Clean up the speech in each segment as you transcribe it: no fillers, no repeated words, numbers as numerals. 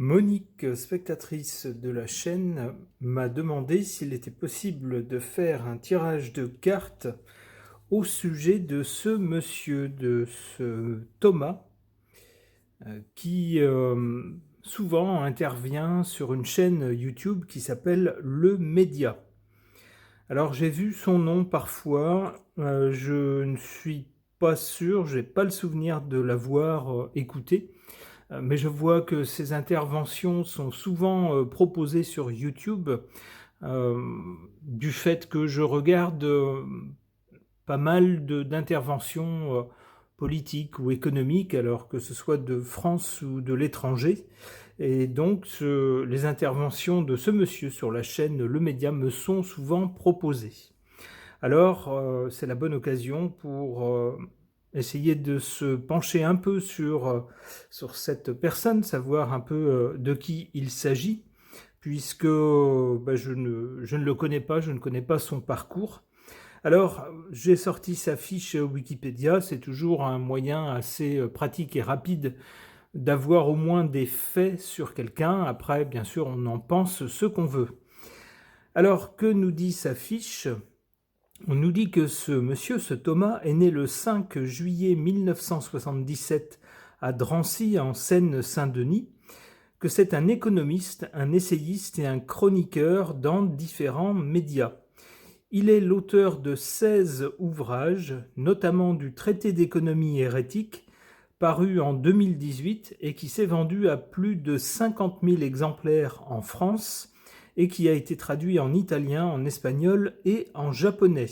Monique, spectatrice de la chaîne, m'a demandé s'il était possible de faire un tirage de cartes au sujet de ce monsieur, de ce Thomas, qui souvent intervient sur une chaîne YouTube qui s'appelle Le Média. Alors j'ai vu son nom parfois, je ne suis pas sûr, je n'ai pas le souvenir de l'avoir écouté. Mais je vois que ces interventions sont souvent proposées sur YouTube euh, du fait que je regarde pas mal d'interventions politiques ou économiques, alors que ce soit de France ou de l'étranger. Et donc, les interventions de ce monsieur sur la chaîne Le Média me sont souvent proposées. Alors, c'est la bonne occasion pour essayer de se pencher un peu sur cette personne, savoir un peu de qui il s'agit, puisque je ne le connais pas, je ne connais pas son parcours. Alors, j'ai sorti sa fiche Wikipédia, c'est toujours un moyen assez pratique et rapide d'avoir au moins des faits sur quelqu'un. Après, bien sûr, on en pense ce qu'on veut. Alors, que nous dit sa fiche ? On nous dit que ce monsieur, ce Thomas, est né le 5 juillet 1977 à Drancy, en Seine-Saint-Denis, que c'est un économiste, un essayiste et un chroniqueur dans différents médias. Il est l'auteur de 16 ouvrages, notamment du Traité d'économie hérétique, paru en 2018 et qui s'est vendu à plus de 50 000 exemplaires en France et qui a été traduit en italien, en espagnol et en japonais.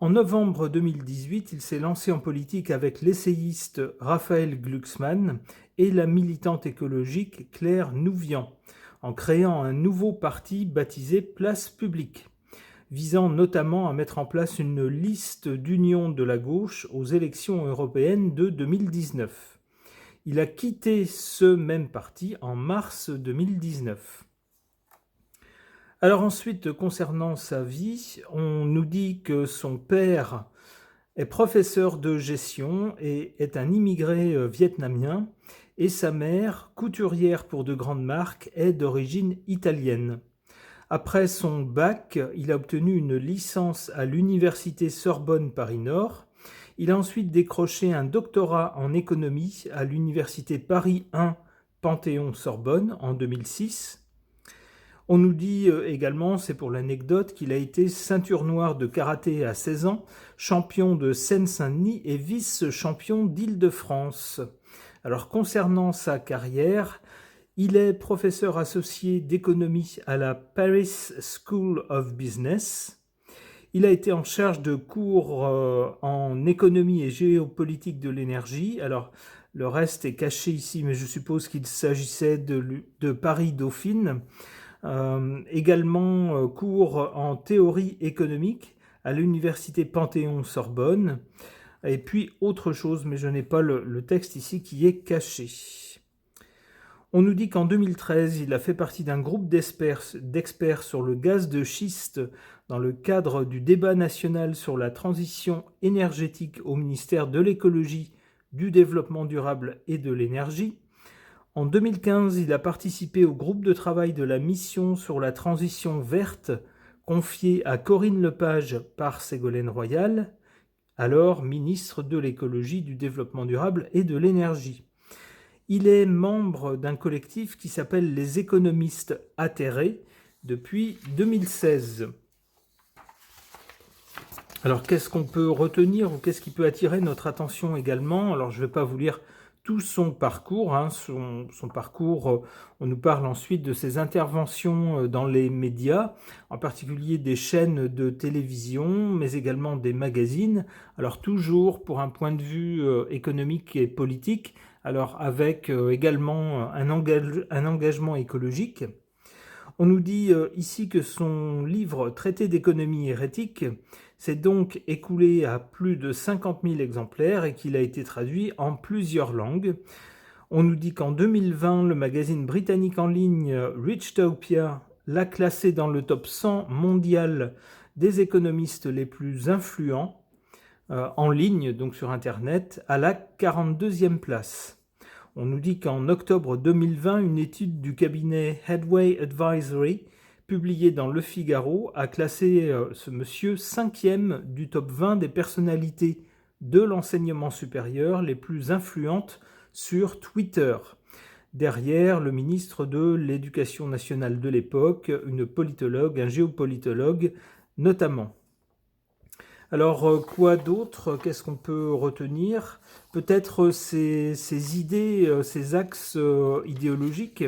En novembre 2018, il s'est lancé en politique avec l'essayiste Raphaël Glucksmann et la militante écologique Claire Nouvian, en créant un nouveau parti baptisé Place Publique, visant notamment à mettre en place une liste d'union de la gauche aux élections européennes de 2019. Il a quitté ce même parti en mars 2019. Alors ensuite, concernant sa vie, on nous dit que son père est professeur de gestion et est un immigré vietnamien, et sa mère, couturière pour de grandes marques, est d'origine italienne. Après son bac, il a obtenu une licence à l'université Sorbonne Paris-Nord. Il a ensuite décroché un doctorat en économie à l'université Paris 1 Panthéon-Sorbonne en 2006. On nous dit également, c'est pour l'anecdote, qu'il a été ceinture noire de karaté à 16 ans, champion de Seine-Saint-Denis et vice-champion d'Île-de-France. Alors concernant sa carrière, il est professeur associé d'économie à la Paris School of Business. Il a été en charge de cours en économie et géopolitique de l'énergie. Alors, le reste est caché ici, mais je suppose qu'il s'agissait de Paris-Dauphine. Également cours en théorie économique à l'université Panthéon-Sorbonne. Et puis autre chose, mais je n'ai pas le texte ici qui est caché. On nous dit qu'en 2013, il a fait partie d'un groupe d'experts sur le gaz de schiste dans le cadre du débat national sur la transition énergétique au ministère de l'écologie, du développement durable et de l'énergie. En 2015, il a participé au groupe de travail de la mission sur la transition verte, confiée à Corinne Lepage par Ségolène Royal, alors ministre de l'écologie, du développement durable et de l'énergie. Il est membre d'un collectif qui s'appelle les économistes atterrés depuis 2016. Alors qu'est-ce qu'on peut retenir ou qu'est-ce qui peut attirer notre attention également ? Alors je ne vais pas vous lire tout son parcours. Son parcours, on nous parle ensuite de ses interventions dans les médias, en particulier des chaînes de télévision, mais également des magazines. Alors toujours pour un point de vue économique et politique, alors avec également un engagement écologique. On nous dit ici que son livre Traité d'économie hérétique s'est donc écoulé à plus de 50 000 exemplaires et qu'il a été traduit en plusieurs langues. On nous dit qu'en 2020, le magazine britannique en ligne Richtopia l'a classé dans le top 100 mondial des économistes les plus influents en ligne, donc sur Internet, à la 42e place. On nous dit qu'en octobre 2020, une étude du cabinet Headway Advisory, publiée dans Le Figaro, a classé ce monsieur 5e du top 20 des personnalités de l'enseignement supérieur les plus influentes sur Twitter. Derrière le ministre de l'Éducation nationale de l'époque, une politologue, un géopolitologue notamment. Alors, quoi d'autre? Qu'est-ce qu'on peut retenir? Peut-être ces idées, ces axes idéologiques.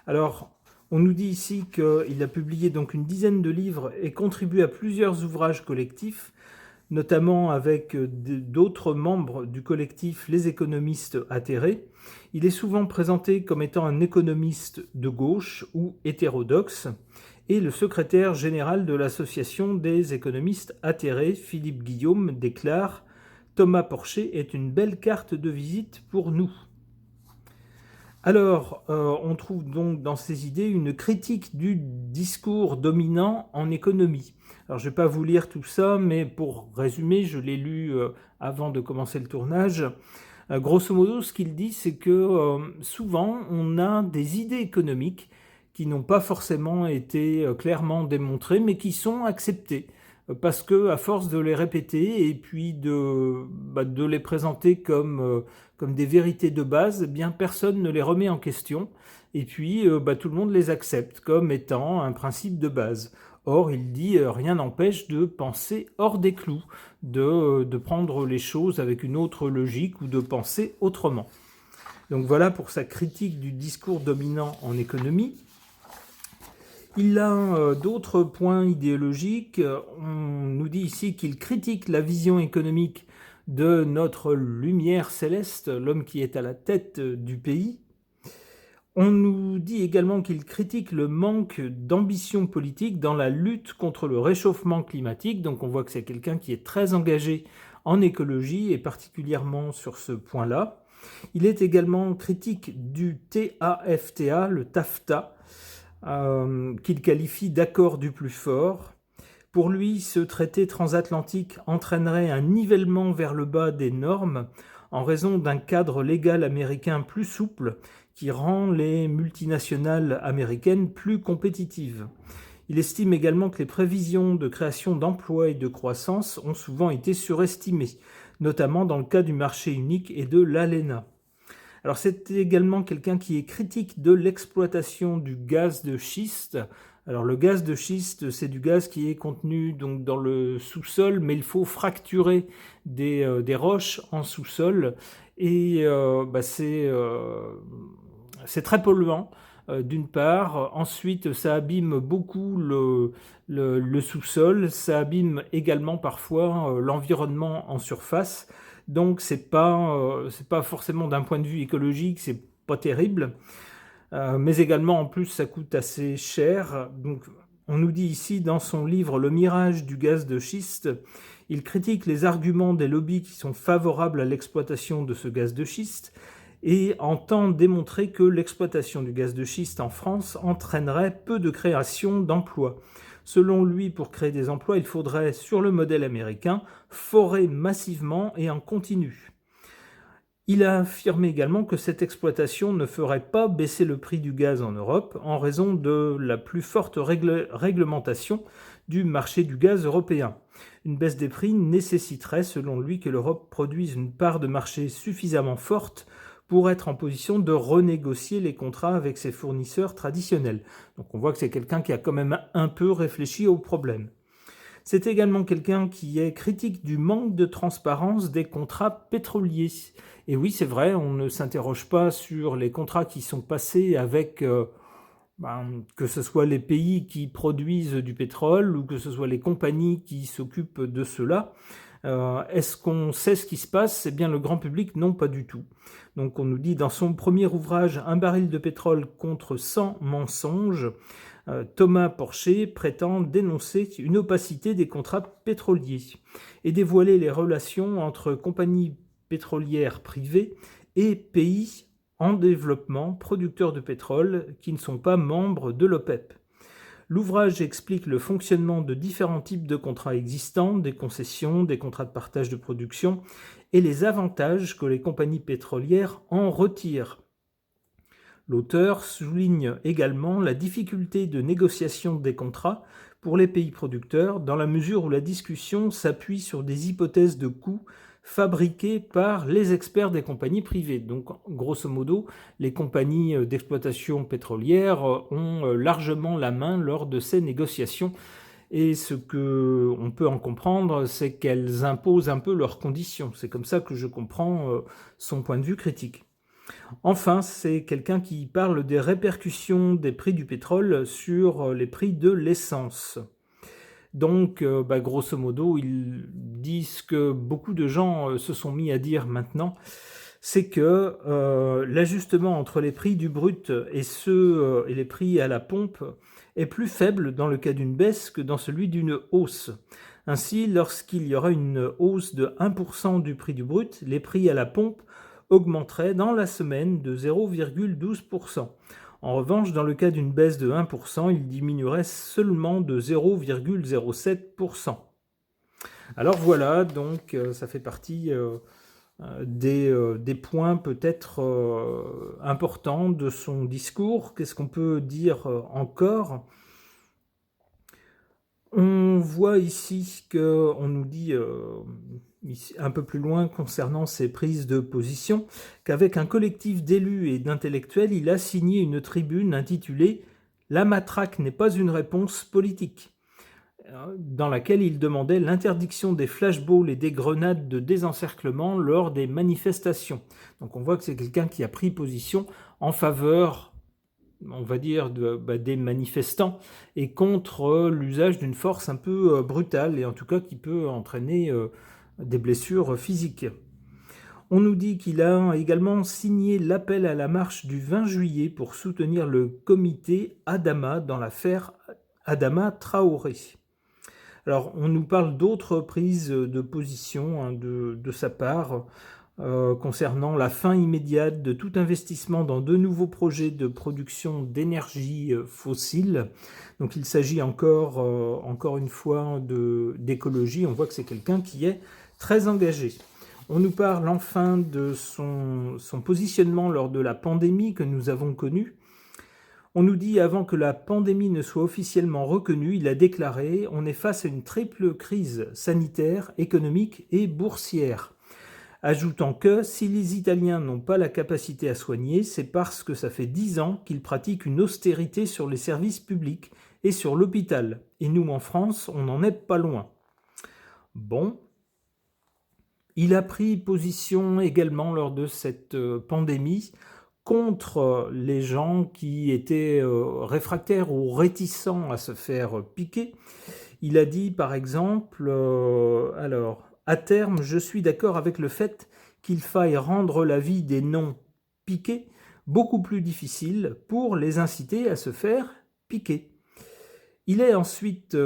Alors, on nous dit ici qu'il a publié donc une dizaine de livres et contribué à plusieurs ouvrages collectifs, notamment avec d'autres membres du collectif Les économistes atterrés. Il est souvent présenté comme étant un économiste de gauche ou hétérodoxe, et le secrétaire général de l'association des économistes atterrés, Philippe Guillaume, déclare « Thomas Porcher est une belle carte de visite pour nous ». Alors, on trouve donc dans ces idées une critique du discours dominant en économie. Alors, je ne vais pas vous lire tout ça, mais pour résumer, je l'ai lu avant de commencer le tournage. Grosso modo, ce qu'il dit, c'est que souvent, on a des idées économiques qui n'ont pas forcément été clairement démontrées, mais qui sont acceptées. Parce que à force de les répéter et puis de les présenter comme des vérités de base, eh bien personne ne les remet en question et puis tout le monde les accepte comme étant un principe de base. Or, il dit rien n'empêche de penser hors des clous, de prendre les choses avec une autre logique ou de penser autrement. Donc voilà pour sa critique du discours dominant en économie. Il a d'autres points idéologiques. On nous dit ici qu'il critique la vision économique de notre lumière céleste, l'homme qui est à la tête du pays. On nous dit également qu'il critique le manque d'ambition politique dans la lutte contre le réchauffement climatique. Donc on voit que c'est quelqu'un qui est très engagé en écologie et particulièrement sur ce point-là. Il est également critique du TAFTA, le TAFTA, qu'il qualifie d'accord du plus fort. Pour lui, ce traité transatlantique entraînerait un nivellement vers le bas des normes en raison d'un cadre légal américain plus souple qui rend les multinationales américaines plus compétitives. Il estime également que les prévisions de création d'emplois et de croissance ont souvent été surestimées, notamment dans le cas du marché unique et de l'ALENA. Alors c'est également quelqu'un qui est critique de l'exploitation du gaz de schiste. Alors le gaz de schiste, c'est du gaz qui est contenu donc dans le sous-sol, mais il faut fracturer des roches en sous-sol et c'est très polluant. D'une part, ensuite ça abîme beaucoup le sous-sol, ça abîme également parfois l'environnement en surface. Donc c'est pas forcément d'un point de vue écologique, c'est pas terrible, mais également en plus ça coûte assez cher. Donc on nous dit ici dans son livre Le mirage du gaz de schiste, il critique les arguments des lobbies qui sont favorables à l'exploitation de ce gaz de schiste et entend démontrer que l'exploitation du gaz de schiste en France entraînerait peu de création d'emplois. Selon lui, pour créer des emplois, il faudrait, sur le modèle américain, forer massivement et en continu. Il a affirmé également que cette exploitation ne ferait pas baisser le prix du gaz en Europe en raison de la plus forte réglementation du marché du gaz européen. Une baisse des prix nécessiterait, selon lui, que l'Europe produise une part de marché suffisamment forte pour être en position de renégocier les contrats avec ses fournisseurs traditionnels. Donc on voit que c'est quelqu'un qui a quand même un peu réfléchi au problème. C'est également quelqu'un qui est critique du manque de transparence des contrats pétroliers. Et oui, c'est vrai, on ne s'interroge pas sur les contrats qui sont passés avec que ce soit les pays qui produisent du pétrole ou que ce soit les compagnies qui s'occupent de cela. Est-ce qu'on sait ce qui se passe? Eh bien, le grand public, non, pas du tout. Donc, on nous dit dans son premier ouvrage « Un baril de pétrole contre 100 mensonges », Thomas Porcher prétend dénoncer une opacité des contrats pétroliers et dévoiler les relations entre compagnies pétrolières privées et pays en développement producteurs de pétrole qui ne sont pas membres de l'OPEP. L'ouvrage explique le fonctionnement de différents types de contrats existants, des concessions, des contrats de partage de production et les avantages que les compagnies pétrolières en retirent. L'auteur souligne également la difficulté de négociation des contrats pour les pays producteurs, dans la mesure où la discussion s'appuie sur des hypothèses de coûts fabriquées par les experts des compagnies privées. Donc, grosso modo, les compagnies d'exploitation pétrolière ont largement la main lors de ces négociations. Et ce qu'on peut en comprendre, c'est qu'elles imposent un peu leurs conditions. C'est comme ça que je comprends son point de vue critique. Enfin, c'est quelqu'un qui parle des répercussions des prix du pétrole sur les prix de l'essence. Donc, grosso modo, ils disent ce que beaucoup de gens se sont mis à dire maintenant, c'est que l'ajustement entre les prix du brut et les prix à la pompe est plus faible dans le cas d'une baisse que dans celui d'une hausse. Ainsi, lorsqu'il y aura une hausse de 1% du prix du brut, les prix à la pompe augmenteraient dans la semaine de 0,12%. En revanche, dans le cas d'une baisse de 1%, il diminuerait seulement de 0,07%. Alors voilà, donc ça fait partie des points peut-être importants de son discours. Qu'est-ce qu'on peut dire encore ? On voit ici qu'on nous dit un peu plus loin concernant ses prises de position qu'avec un collectif d'élus et d'intellectuels, il a signé une tribune intitulée « La matraque n'est pas une réponse politique », dans laquelle il demandait l'interdiction des flashballs et des grenades de désencerclement lors des manifestations. Donc on voit que c'est quelqu'un qui a pris position en faveur, on va dire, des manifestants et contre l'usage d'une force un peu brutale et en tout cas qui peut entraîner des blessures physiques. On nous dit qu'il a également signé l'appel à la marche du 20 juillet pour soutenir le comité Adama dans l'affaire Adama Traoré. Alors, on nous parle d'autres prises de position de sa part concernant la fin immédiate de tout investissement dans de nouveaux projets de production d'énergie fossile. Donc, il s'agit encore une fois d'écologie. On voit que c'est quelqu'un qui est très engagé. On nous parle enfin de son positionnement lors de la pandémie que nous avons connue. On nous dit avant que la pandémie ne soit officiellement reconnue, il a déclaré « On est face à une triple crise sanitaire, économique et boursière », ajoutant que si les Italiens n'ont pas la capacité à soigner, c'est parce que ça fait 10 ans qu'ils pratiquent une austérité sur les services publics et sur l'hôpital. Et nous, en France, on n'en est pas loin. Bon. Il a pris position également lors de cette pandémie contre les gens qui étaient réfractaires ou réticents à se faire piquer. Il a dit par exemple, à terme, je suis d'accord avec le fait qu'il faille rendre la vie des non-piqués beaucoup plus difficile pour les inciter à se faire piquer. Il est ensuite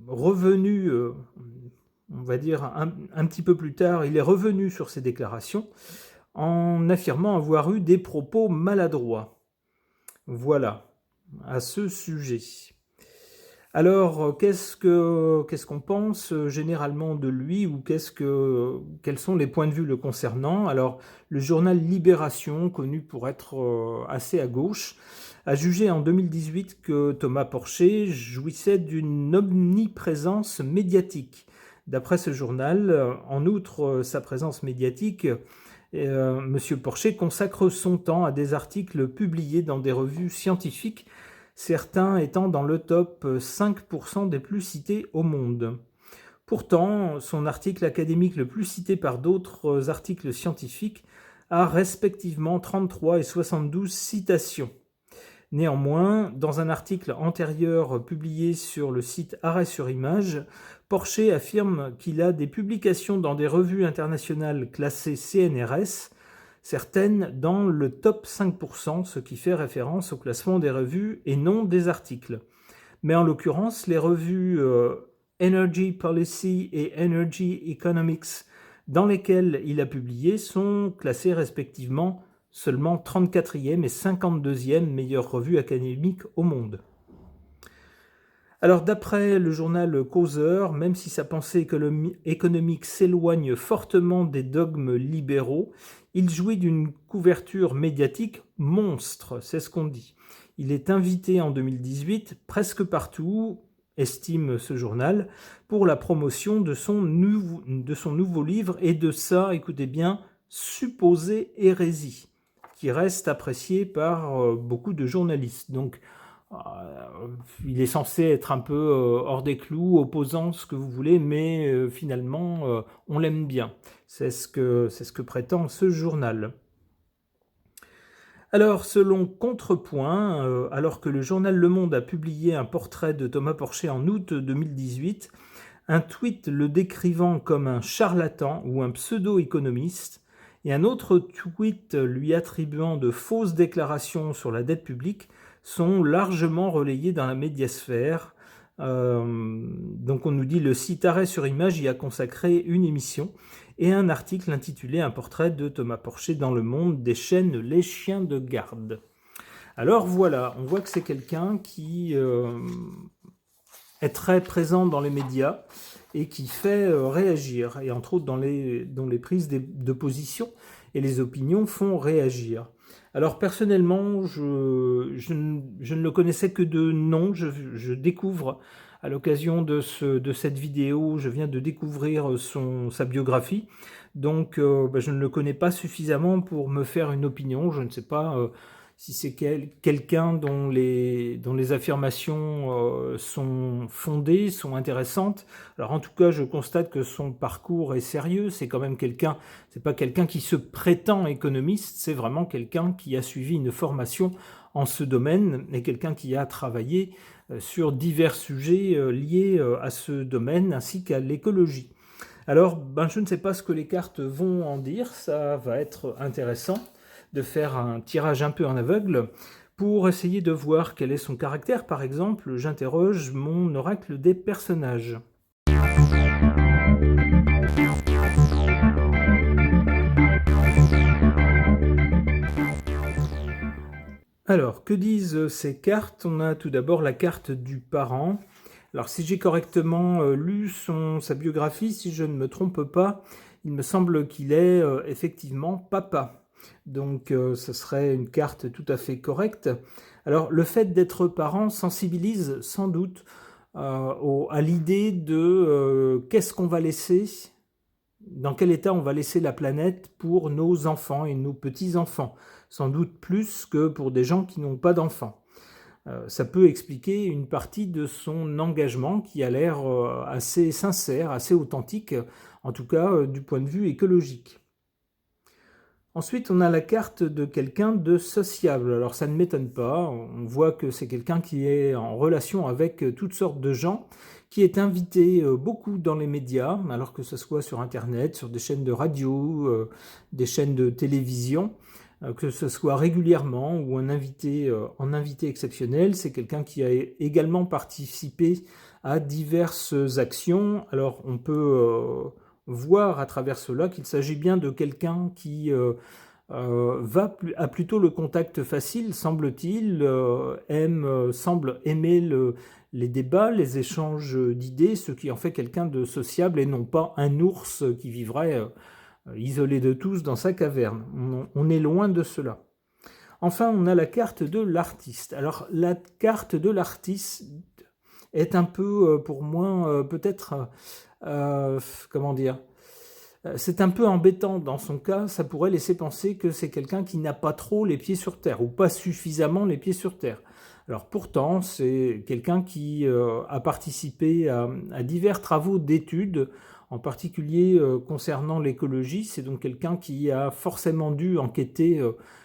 revenu, on va dire un petit peu plus tard, il est revenu sur ses déclarations en affirmant avoir eu des propos maladroits. Voilà, à ce sujet. Alors, qu'est-ce qu'on pense généralement de lui ou quels sont les points de vue le concernant? Alors, le journal Libération, connu pour être assez à gauche, a jugé en 2018 que Thomas Porcher jouissait d'une omniprésence médiatique. D'après ce journal, en outre sa présence médiatique, M. Porcher consacre son temps à des articles publiés dans des revues scientifiques, certains étant dans le top 5% des plus cités au monde. Pourtant, son article académique le plus cité par d'autres articles scientifiques a respectivement 33 et 72 citations. Néanmoins, dans un article antérieur publié sur le site Arrêt sur Image, Porcher affirme qu'il a des publications dans des revues internationales classées CNRS, certaines dans le top 5%, ce qui fait référence au classement des revues et non des articles. Mais en l'occurrence, les revues Energy Policy et Energy Economics dans lesquelles il a publié sont classées respectivement seulement 34e et 52e meilleure revue académique au monde. Alors d'après le journal Causeur, même si sa pensée économique s'éloigne fortement des dogmes libéraux, il jouit d'une couverture médiatique monstre, c'est ce qu'on dit. Il est invité en 2018 presque partout, estime ce journal, pour la promotion de son nouveau livre et de sa, écoutez bien, supposée hérésie, qui reste appréciée par beaucoup de journalistes. Donc, il est censé être un peu hors des clous, opposant, ce que vous voulez, mais finalement, on l'aime bien. C'est ce que prétend ce journal. Alors, selon Contrepoint, alors que le journal Le Monde a publié un portrait de Thomas Porcher en août 2018, un tweet le décrivant comme un charlatan ou un pseudo-économiste, et un autre tweet lui attribuant de fausses déclarations sur la dette publique sont largement relayés dans la médiasphère. Donc on nous dit le site Arrêt sur Image y a consacré une émission et un article intitulé Un portrait de Thomas Porcher dans Le Monde des chaînes Les Chiens de Garde. Alors voilà, on voit que c'est quelqu'un qui est très présent dans les médias et qui fait réagir, et entre autres dans les prises de position, et les opinions font réagir. Alors personnellement, je ne le connaissais que de nom, je découvre à l'occasion de cette vidéo, je viens de découvrir sa biographie, donc je ne le connais pas suffisamment pour me faire une opinion, je ne sais pas si c'est quelqu'un dont les affirmations sont fondées, sont intéressantes. Alors en tout cas, je constate que son parcours est sérieux, c'est quand même c'est pas quelqu'un qui se prétend économiste, c'est vraiment quelqu'un qui a suivi une formation en ce domaine et quelqu'un qui a travaillé sur divers sujets liés à ce domaine ainsi qu'à l'écologie. Alors, je ne sais pas ce que les cartes vont en dire, ça va être intéressant de faire un tirage un peu en aveugle pour essayer de voir quel est son caractère. Par exemple, j'interroge mon oracle des personnages. Alors, que disent ces cartes? On a tout d'abord la carte du parent. Alors, si j'ai correctement lu sa biographie, si je ne me trompe pas, il me semble qu'il est effectivement papa. Donc ce serait une carte tout à fait correcte. Alors le fait d'être parent sensibilise sans doute à l'idée de qu'est-ce qu'on va laisser, dans quel état on va laisser la planète pour nos enfants et nos petits-enfants, sans doute plus que pour des gens qui n'ont pas d'enfants. Ça peut expliquer une partie de son engagement qui a l'air assez sincère, assez authentique, en tout cas du point de vue écologique. Ensuite, on a la carte de quelqu'un de sociable. Alors ça ne m'étonne pas, on voit que c'est quelqu'un qui est en relation avec toutes sortes de gens, qui est invité beaucoup dans les médias, alors que ce soit sur Internet, sur des chaînes de radio, des chaînes de télévision, que ce soit régulièrement ou en invité exceptionnel. C'est quelqu'un qui a également participé à diverses actions. Alors on peut voir à travers cela qu'il s'agit bien de quelqu'un qui a plutôt le contact facile, semble-t-il, semble aimer les débats, les échanges d'idées, ce qui en fait quelqu'un de sociable et non pas un ours qui vivrait isolé de tous dans sa caverne. On est loin de cela. Enfin, on a la carte de l'artiste. Alors, la carte de l'artiste est un peu, pour moi, peut-être, comment dire, c'est un peu embêtant dans son cas, ça pourrait laisser penser que c'est quelqu'un qui n'a pas trop les pieds sur terre, ou pas suffisamment les pieds sur terre. Alors pourtant, c'est quelqu'un qui a participé à divers travaux d'études, en particulier concernant l'écologie. C'est donc quelqu'un qui a forcément dû enquêter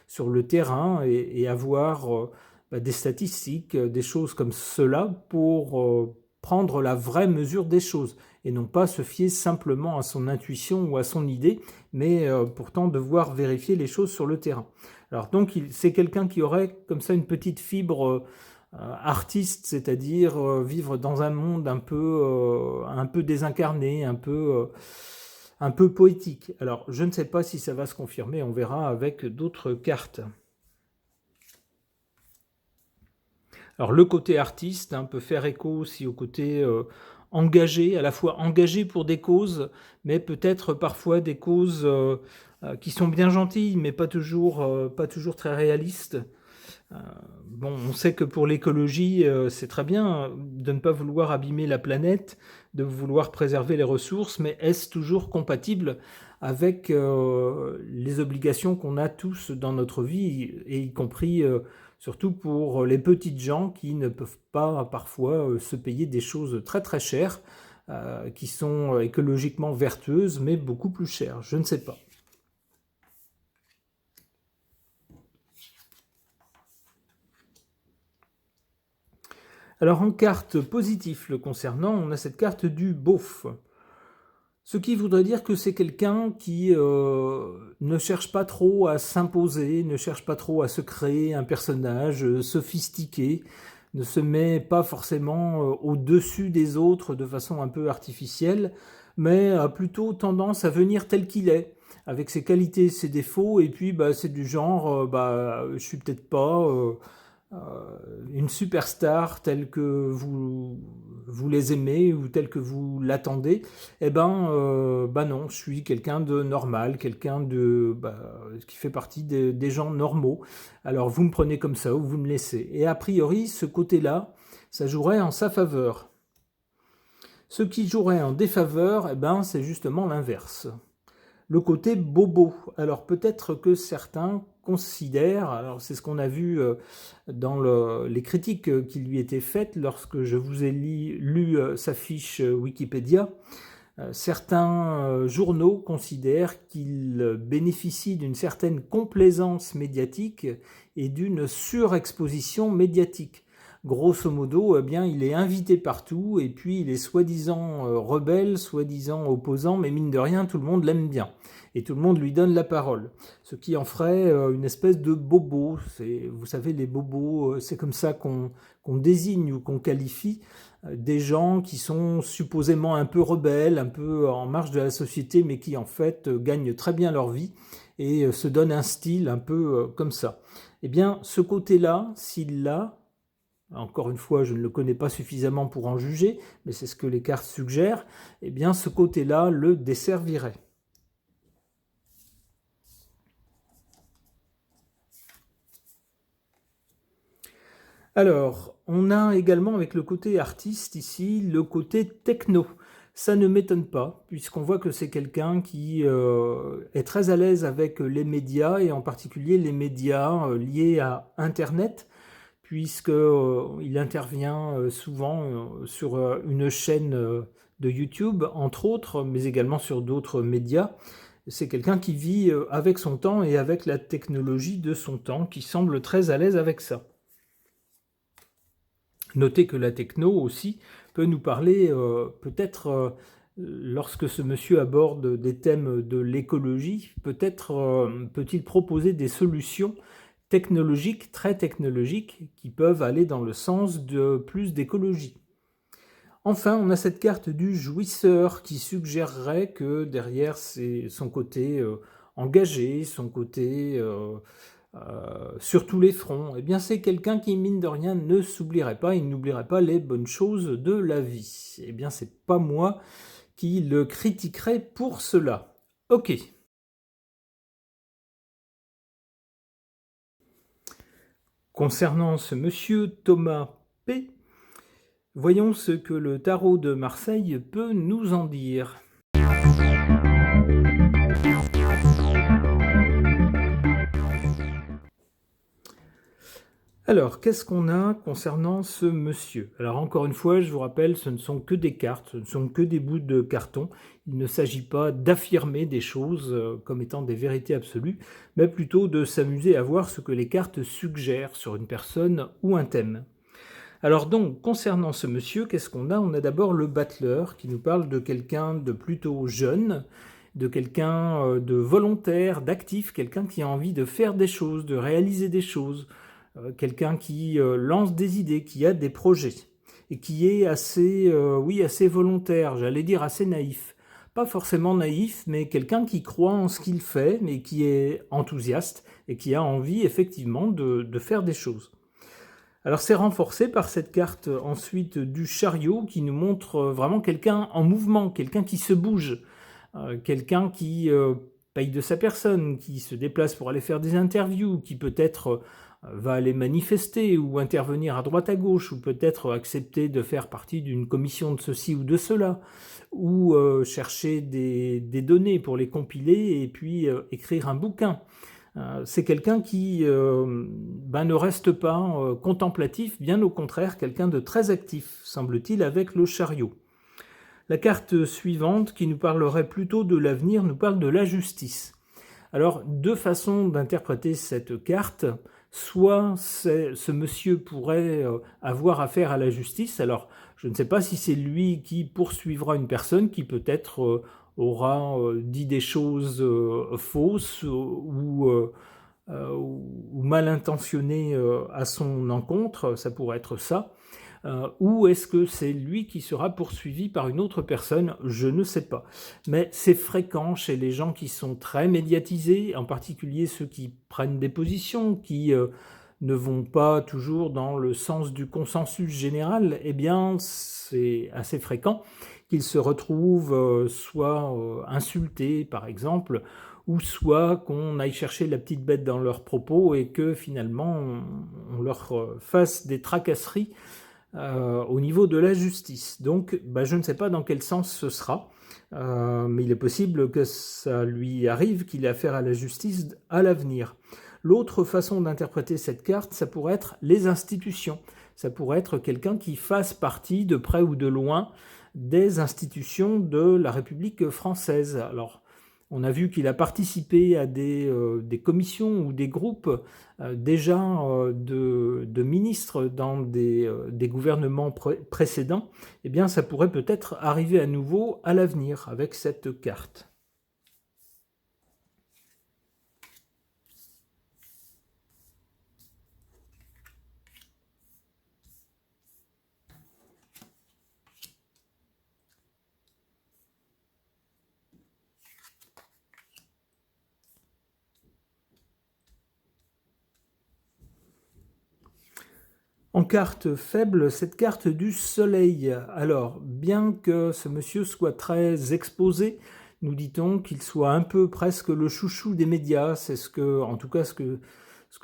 sur le terrain et avoir des statistiques, des choses comme cela pour prendre la vraie mesure des choses et non pas se fier simplement à son intuition ou à son idée, mais pourtant devoir vérifier les choses sur le terrain. Alors donc c'est quelqu'un qui aurait comme ça une petite fibre artiste, c'est-à-dire vivre dans un monde un peu désincarné, un peu poétique. Alors je ne sais pas si ça va se confirmer, on verra avec d'autres cartes. Alors le côté artiste peut faire écho aussi au côté engagé, à la fois engagé pour des causes, mais peut-être parfois des causes qui sont bien gentilles, mais pas toujours très réalistes. Euh, bon, on sait que pour l'écologie, c'est très bien de ne pas vouloir abîmer la planète, de vouloir préserver les ressources, mais est-ce toujours compatible avec les obligations qu'on a tous dans notre vie, et y compris surtout pour les petites gens qui ne peuvent pas parfois se payer des choses très très chères, qui sont écologiquement vertueuses, mais beaucoup plus chères. Je ne sais pas. Alors en carte positive le concernant, on a cette carte du beauf. Ce qui voudrait dire que c'est quelqu'un qui ne cherche pas trop à s'imposer, ne cherche pas trop à se créer un personnage sophistiqué, ne se met pas forcément au-dessus des autres de façon un peu artificielle, mais a plutôt tendance à venir tel qu'il est, avec ses qualités, ses défauts, et puis c'est du genre, je suis peut-être pas une superstar telle que vous les aimez ou telle que vous l'attendez, non, je suis quelqu'un de normal, quelqu'un qui fait partie des gens normaux. Alors vous me prenez comme ça ou vous me laissez. Et a priori, ce côté-là, ça jouerait en sa faveur. Ce qui jouerait en défaveur, c'est justement l'inverse. Le côté bobo. Alors peut-être que certains considèrent, alors c'est ce qu'on a vu dans les critiques qui lui étaient faites lorsque je vous ai lu sa fiche Wikipédia, certains journaux considèrent qu'il bénéficie d'une certaine complaisance médiatique et d'une surexposition médiatique. Grosso modo, il est invité partout et puis il est soi-disant rebelle, soi-disant opposant, mais mine de rien, tout le monde l'aime bien. Et tout le monde lui donne la parole. Ce qui en ferait une espèce de bobo. Vous savez, les bobos, c'est comme ça qu'on désigne ou qu'on qualifie des gens qui sont supposément un peu rebelles, un peu en marge de la société, mais qui en fait gagnent très bien leur vie et se donnent un style un peu comme ça. Eh bien, ce côté-là, s'il l'a, encore une fois, je ne le connais pas suffisamment pour en juger, mais c'est ce que les cartes suggèrent, eh bien, ce côté-là le desservirait. Alors, on a également avec le côté artiste ici, le côté techno. Ça ne m'étonne pas, puisqu'on voit que c'est quelqu'un qui est très à l'aise avec les médias, et en particulier les médias liés à Internet, puisqu'il intervient souvent sur une chaîne de YouTube, entre autres, mais également sur d'autres médias. C'est quelqu'un qui vit avec son temps et avec la technologie de son temps, qui semble très à l'aise avec ça. Notez que la techno aussi peut nous parler, peut-être lorsque ce monsieur aborde des thèmes de l'écologie, peut-être peut-il proposer des solutions technologiques, très technologiques, qui peuvent aller dans le sens de plus d'écologie. Enfin, on a cette carte du jouisseur qui suggérerait que derrière son côté engagé, son côté sur tous les fronts, eh bien c'est quelqu'un qui, mine de rien, ne s'oublierait pas, il n'oublierait pas les bonnes choses de la vie. Eh bien, c'est pas moi qui le critiquerai pour cela. Ok. Concernant ce monsieur Thomas P., voyons ce que le tarot de Marseille peut nous en dire. Alors, qu'est-ce qu'on a concernant ce monsieur? Alors, encore une fois, je vous rappelle, ce ne sont que des cartes, ce ne sont que des bouts de carton. Il ne s'agit pas d'affirmer des choses comme étant des vérités absolues, mais plutôt de s'amuser à voir ce que les cartes suggèrent sur une personne ou un thème. Alors donc, concernant ce monsieur, qu'est-ce qu'on a? On a d'abord le battleur qui nous parle de quelqu'un de plutôt jeune, de quelqu'un de volontaire, d'actif, quelqu'un qui a envie de faire des choses, de réaliser des choses, quelqu'un qui lance des idées, qui a des projets, et qui est assez volontaire, j'allais dire assez naïf. Pas forcément naïf, mais quelqu'un qui croit en ce qu'il fait, mais qui est enthousiaste, et qui a envie effectivement de faire des choses. Alors c'est renforcé par cette carte ensuite du chariot qui nous montre vraiment quelqu'un en mouvement, quelqu'un qui se bouge, quelqu'un qui paye de sa personne, qui se déplace pour aller faire des interviews, qui peut-être va aller manifester ou intervenir à droite à gauche, ou peut-être accepter de faire partie d'une commission de ceci ou de cela, ou chercher des données pour les compiler et puis écrire un bouquin. C'est quelqu'un qui ne reste pas contemplatif, bien au contraire, quelqu'un de très actif, semble-t-il, avec le chariot. La carte suivante, qui nous parlerait plutôt de l'avenir, nous parle de la justice. Alors, deux façons d'interpréter cette carte. Soit ce monsieur pourrait avoir affaire à la justice. Alors, je ne sais pas si c'est lui qui poursuivra une personne qui peut-être aura dit des choses fausses ou mal intentionnées à son encontre. Ça pourrait être ça. Ou est-ce que c'est lui qui sera poursuivi par une autre personne? Je ne sais pas. Mais c'est fréquent chez les gens qui sont très médiatisés, en particulier ceux qui prennent des positions, qui ne vont pas toujours dans le sens du consensus général. Eh bien, c'est assez fréquent qu'ils se retrouvent soit insultés, par exemple, ou soit qu'on aille chercher la petite bête dans leurs propos et que finalement on leur fasse des tracasseries au niveau de la justice. Donc, je ne sais pas dans quel sens ce sera, mais il est possible que ça lui arrive qu'il ait affaire à la justice à l'avenir. L'autre façon d'interpréter cette carte, ça pourrait être les institutions. Ça pourrait être quelqu'un qui fasse partie, de près ou de loin, des institutions de la République française. Alors, on a vu qu'il a participé à des commissions ou des groupes déjà de ministres dans des gouvernements précédents. Eh bien, ça pourrait peut-être arriver à nouveau à l'avenir avec cette carte. En carte faible, cette carte du soleil. Alors, bien que ce monsieur soit très exposé, nous dit-on qu'il soit un peu presque le chouchou des médias. C'est en tout cas ce que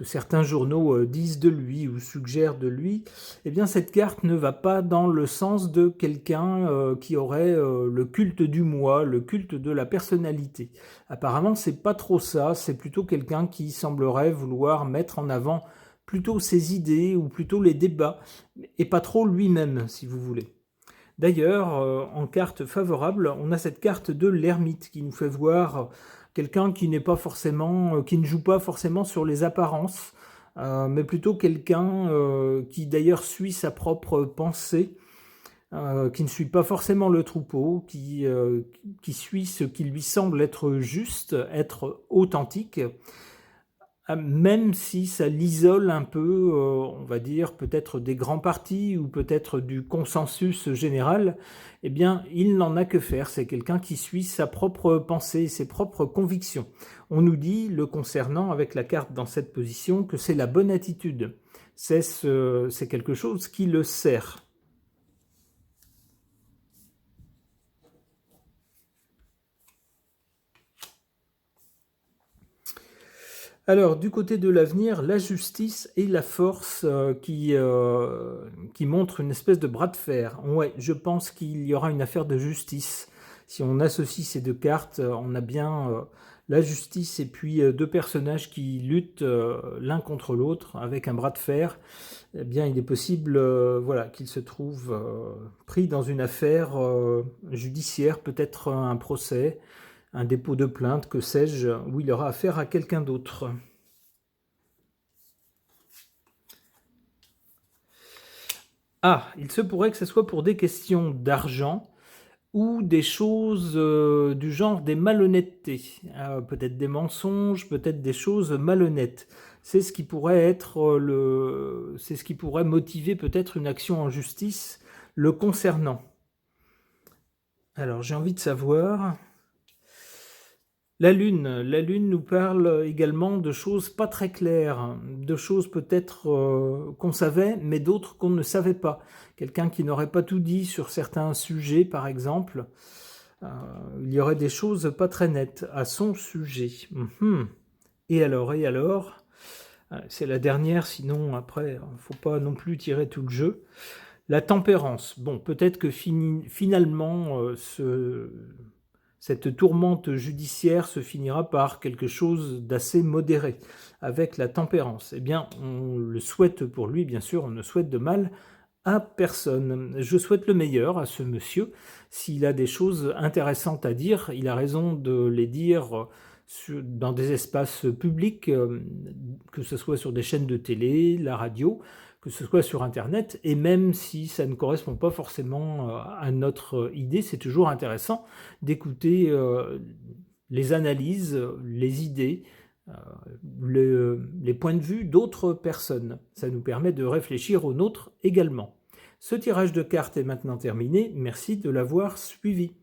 certains journaux disent de lui ou suggèrent de lui. Eh bien, cette carte ne va pas dans le sens de quelqu'un qui aurait le culte du moi, le culte de la personnalité. Apparemment, c'est pas trop ça. C'est plutôt quelqu'un qui semblerait vouloir mettre en avant plutôt ses idées ou plutôt les débats, et pas trop lui-même, si vous voulez. D'ailleurs, en carte favorable, on a cette carte de l'ermite qui nous fait voir quelqu'un qui n'est pas forcément, qui ne joue pas forcément sur les apparences, mais plutôt quelqu'un qui d'ailleurs suit sa propre pensée, qui ne suit pas forcément le troupeau, qui suit ce qui lui semble être juste, être authentique, même si ça l'isole un peu, on va dire, peut-être des grands partis ou peut-être du consensus général, eh bien, il n'en a que faire. C'est quelqu'un qui suit sa propre pensée, ses propres convictions. On nous dit, le concernant, avec la carte dans cette position, que c'est la bonne attitude. C'est quelque chose qui le sert. Alors, du côté de l'avenir, la justice et la force qui montrent une espèce de bras de fer. Ouais, je pense qu'il y aura une affaire de justice. Si on associe ces deux cartes, on a bien la justice et puis deux personnages qui luttent l'un contre l'autre avec un bras de fer. Eh bien, il est possible qu'ils se trouvent pris dans une affaire judiciaire, peut-être un procès, un dépôt de plainte, que sais-je, où il aura affaire à quelqu'un d'autre. Ah, il se pourrait que ce soit pour des questions d'argent ou des choses du genre des malhonnêtetés, peut-être des mensonges, peut-être des choses malhonnêtes. C'est ce qui pourrait être c'est ce qui pourrait motiver peut-être une action en justice le concernant. Alors, j'ai envie de savoir. La Lune nous parle également de choses pas très claires, de choses peut-être qu'on savait, mais d'autres qu'on ne savait pas. Quelqu'un qui n'aurait pas tout dit sur certains sujets, par exemple. Euh, il y aurait des choses pas très nettes à son sujet. Et alors, c'est la dernière, sinon après, il ne faut pas non plus tirer tout le jeu. La tempérance. Bon, peut-être que finalement, cette tourmente judiciaire se finira par quelque chose d'assez modéré, avec la tempérance. Eh bien, on le souhaite pour lui, bien sûr, on ne souhaite de mal à personne. Je souhaite le meilleur à ce monsieur. S'il a des choses intéressantes à dire, il a raison de les dire dans des espaces publics, que ce soit sur des chaînes de télé, la radio, que ce soit sur Internet, et même si ça ne correspond pas forcément à notre idée, c'est toujours intéressant d'écouter les analyses, les idées, les points de vue d'autres personnes. Ça nous permet de réfléchir aux nôtres également. Ce tirage de cartes est maintenant terminé. Merci de l'avoir suivi.